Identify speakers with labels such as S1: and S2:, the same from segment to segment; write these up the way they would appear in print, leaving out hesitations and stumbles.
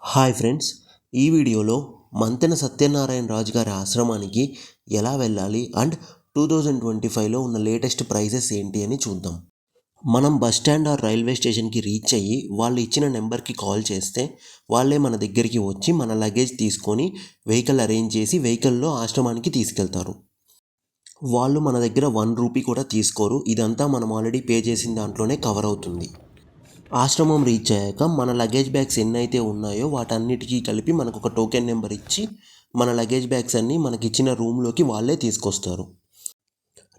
S1: Hi friends, ఈ వీడియోలో మంతెన సత్యనారాయణ రాజు గారి ఆశ్రమానికి ఎలా వెళ్ళాలి అండ్ 2025లో ఉన్న లేటెస్ట్ ప్రైజెస్ ఏంటి అని చూద్దాం. మనం బస్ స్టాండ్ ఆర్ రైల్వే స్టేషన్కి రీచ్ అయ్యి వాళ్ళు ఇచ్చిన నెంబర్కి కాల్ చేస్తే వాళ్ళే మన దగ్గరికి వచ్చి మన లగేజ్ తీసుకొని వెహికల్ అరేంజ్ చేసి వెహికల్లో ఆశ్రమానికి తీసుకెళ్తారు. వాళ్ళు మన దగ్గర 1 రూపీ కూడా తీసుకోరు. ఇదంతా మనం ఆల్రెడీ పే చేసిన దాంట్లోనే కవర్ అవుతుంది. ఆశ్రమం రీచ్ అయ్యాక మన లగేజ్ బ్యాగ్స్ ఎన్నైతే ఉన్నాయో వాటన్నిటికీ కలిపి మనకు ఒక టోకెన్ నెంబర్ ఇచ్చి మన లగేజ్ బ్యాగ్స్ అన్నీ మనకిచ్చిన రూమ్లోకి వాళ్ళే తీసుకొస్తారు.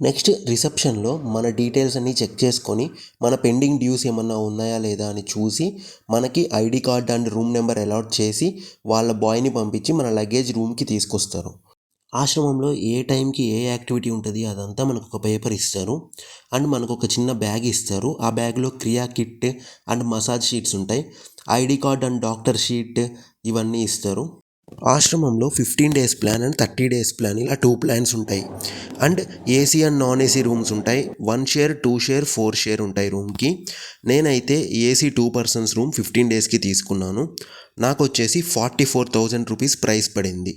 S1: నెక్స్ట్ రిసెప్షన్లో మన డీటెయిల్స్ అన్నీ చెక్ చేసుకొని మన పెండింగ్ డ్యూస్ ఏమన్నా ఉన్నాయా లేదా అని చూసి మనకి ID card and room number allot చేసి వాళ్ళ బాయ్ని పంపించి మన లగేజ్ రూమ్కి తీసుకొస్తారు. ఆశ్రమంలో ఏ టైంకి ఏ యాక్టివిటీ ఉంటుంది అదంతా మనకు ఒక పేపర్ ఇస్తారు అండ్ మనకు ఒక చిన్న బ్యాగ్ ఇస్తారు. ఆ బ్యాగ్లో క్రియా కిట్ అండ్ మసాజ్ షీట్స్ ఉంటాయి. ID card and doctor sheet ఇవన్నీ ఇస్తారు. ఆశ్రమంలో 15 days plan and 30 days plan ఇలా 2 ప్లాన్స్ ఉంటాయి. And AC and non AC rooms ఉంటాయి. 1 షేర్ 2 షేర్ 4 షేర్ ఉంటాయి రూమ్కి. నేనైతే ఏసీ 2 పర్సన్స్ రూమ్ 15 డేస్కి తీసుకున్నాను. నాకు వచ్చేసి 44,000 రూపీస్ ప్రైస్ పడింది.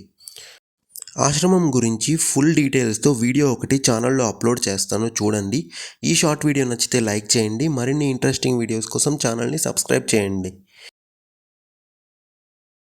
S1: ఆశ్రమం గురించి ఫుల్ డీటెయిల్స్తో వీడియో ఒకటి ఛానల్లో అప్లోడ్ చేస్తాను, చూడండి. ఈ షార్ట్ వీడియో నచ్చితే లైక్ చేయండి. మరిన్ని ఇంట్రెస్టింగ్ వీడియోస్ కోసం ఛానల్ని సబ్స్క్రైబ్ చేయండి.